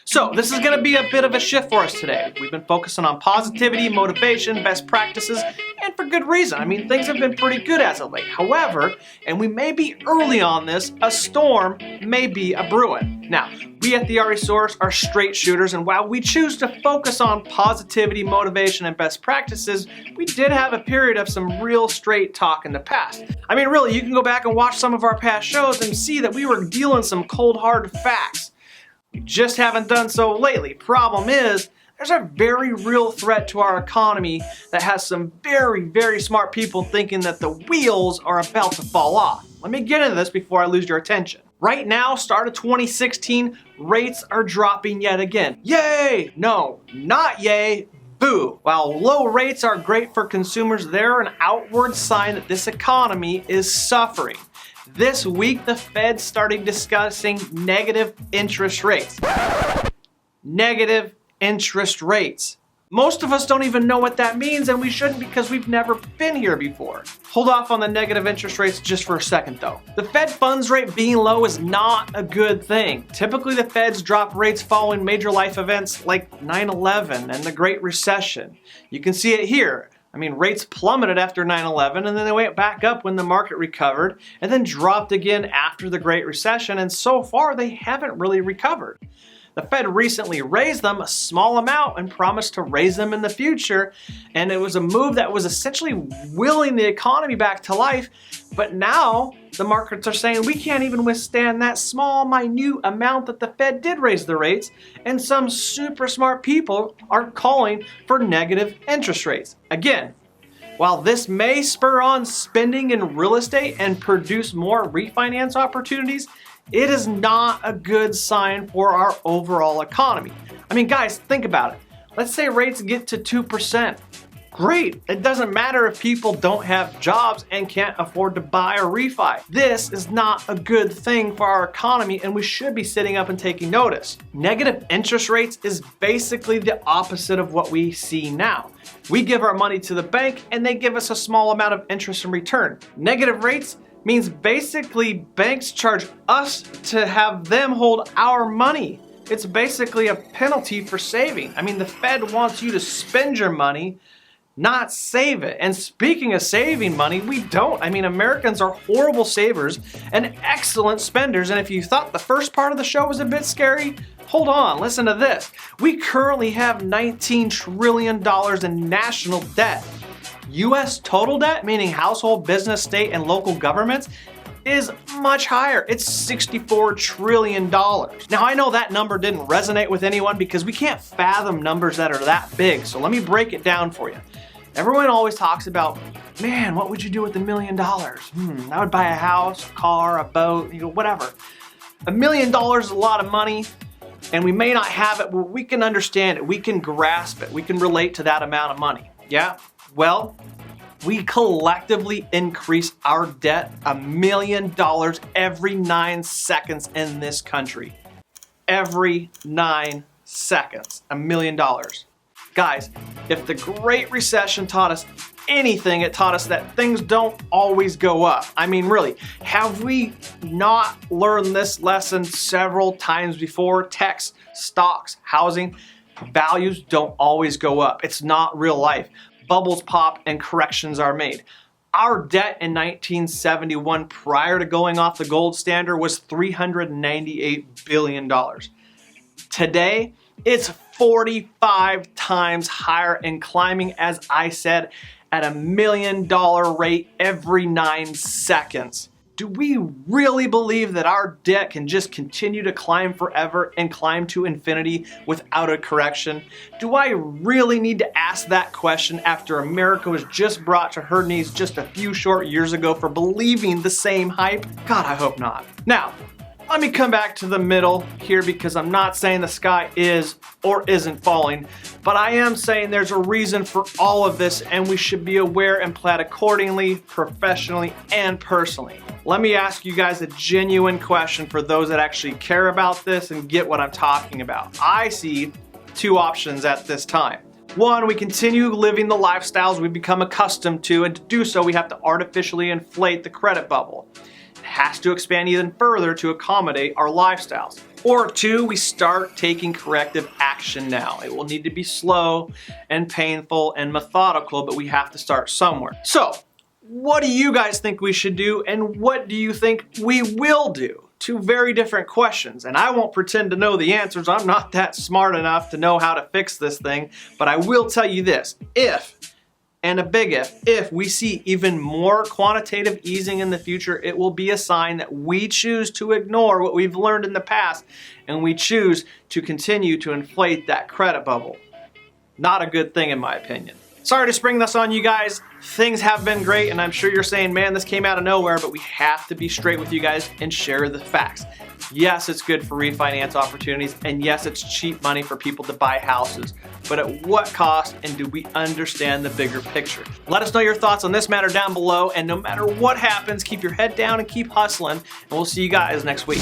So this is going to be a bit of a shift for us today. We've been focusing on positivity, motivation, best practices, and for good reason. I mean, things have been pretty good as of late. However, and we may be early on this, a storm may be a brewing. Now, we at the RE Source are straight shooters, and while we choose to focus on positivity, motivation, and best practices, we did have a period of some real straight talk in the past. I mean, really, you can go back and watch some of our past shows and see that we were dealing some cold, hard facts. We just haven't done so lately. Problem is, there's a very real threat to our economy that has some very, very smart people thinking that the wheels are about to fall off. Let me get into this before I lose your attention. Right now, start of 2016, rates are dropping yet again. Yay! No, not yay. Boo! While low rates are great for consumers, they're an outward sign that this economy is suffering. This week, the Fed started discussing negative interest rates. Negative interest rates. Most of us don't even know what that means, and we shouldn't because we've never been here before. Hold off on the negative interest rates just for a second though. The Fed funds rate being low is not a good thing. Typically the Feds drop rates following major life events like 9/11 and the Great Recession. You can see it here. I mean, rates plummeted after 9/11 and then they went back up when the market recovered and then dropped again after the Great Recession, and so far they haven't really recovered. The Fed recently raised them a small amount and promised to raise them in the future, and it was a move that was essentially willing the economy back to life, but now the markets are saying we can't even withstand that small, minute amount that the Fed did raise the rates, and some super smart people are calling for negative interest rates. Again, while this may spur on spending in real estate and produce more refinance opportunities, it is not a good sign for our overall economy. I mean, guys, think about it. Let's say rates get to 2%. Great. It doesn't matter if people don't have jobs and can't afford to buy or refi. This is not a good thing for our economy, and we should be sitting up and taking notice. Negative interest rates is basically the opposite of what we see now. We give our money to the bank and they give us a small amount of interest in return. Negative rates means basically banks charge us to have them hold our money. It's basically a penalty for saving. I mean, the Fed wants you to spend your money, not save it. And speaking of saving money, we don't. I mean, Americans are horrible savers and excellent spenders. And if you thought the first part of the show was a bit scary, hold on, listen to this. We currently have $19 trillion in national debt. U.S. total debt, meaning household, business, state, and local governments, is much higher. It's $64 trillion. Now, I know that number didn't resonate with anyone because we can't fathom numbers that are that big, so let me break it down for you. Everyone always talks about, man, what would you do with $1 million? I would buy a house, a car, a boat, whatever. $1 million is a lot of money, and we may not have it, but we can understand it. We can grasp it. We can relate to that amount of money. Yeah? Well, we collectively increase our debt $1 million every 9 seconds in this country. Every 9 seconds, $1 million. Guys, if the Great Recession taught us anything, it taught us that things don't always go up. I mean, really, have we not learned this lesson several times before? Techs, stocks, housing, values don't always go up. It's not real life. Bubbles pop and corrections are made. Our debt in 1971, prior to going off the gold standard, was $398 billion. Today, it's 45 times higher and climbing, as I said, at $1 million rate every 9 seconds. Do we really believe that our debt can just continue to climb forever and climb to infinity without a correction? Do I really need to ask that question after America was just brought to her knees just a few short years ago for believing the same hype? God, I hope not. Now, let me come back to the middle here because I'm not saying the sky is or isn't falling, but I am saying there's a reason for all of this and we should be aware and plan accordingly, professionally and personally. Let me ask you guys a genuine question for those that actually care about this and get what I'm talking about. I see two options at this time. One, we continue living the lifestyles we've become accustomed to, and to do so we have to artificially inflate the credit bubble. It has to expand even further to accommodate our lifestyles. Or two, we start taking corrective action now. It will need to be slow and painful and methodical, but we have to start somewhere. So, what do you guys think we should do, and what do you think we will do? Two very different questions, and I won't pretend to know the answers. I'm not that smart enough to know how to fix this thing, but I will tell you this. If, and a big if we see even more quantitative easing in the future, it will be a sign that we choose to ignore what we've learned in the past, and we choose to continue to inflate that credit bubble. Not a good thing in my opinion. Sorry to spring this on you guys. Things have been great, and I'm sure you're saying, man, this came out of nowhere, but we have to be straight with you guys and share the facts. Yes, it's good for refinance opportunities, and yes, it's cheap money for people to buy houses, but at what cost, and do we understand the bigger picture? Let us know your thoughts on this matter down below, and no matter what happens, keep your head down and keep hustling, and we'll see you guys next week.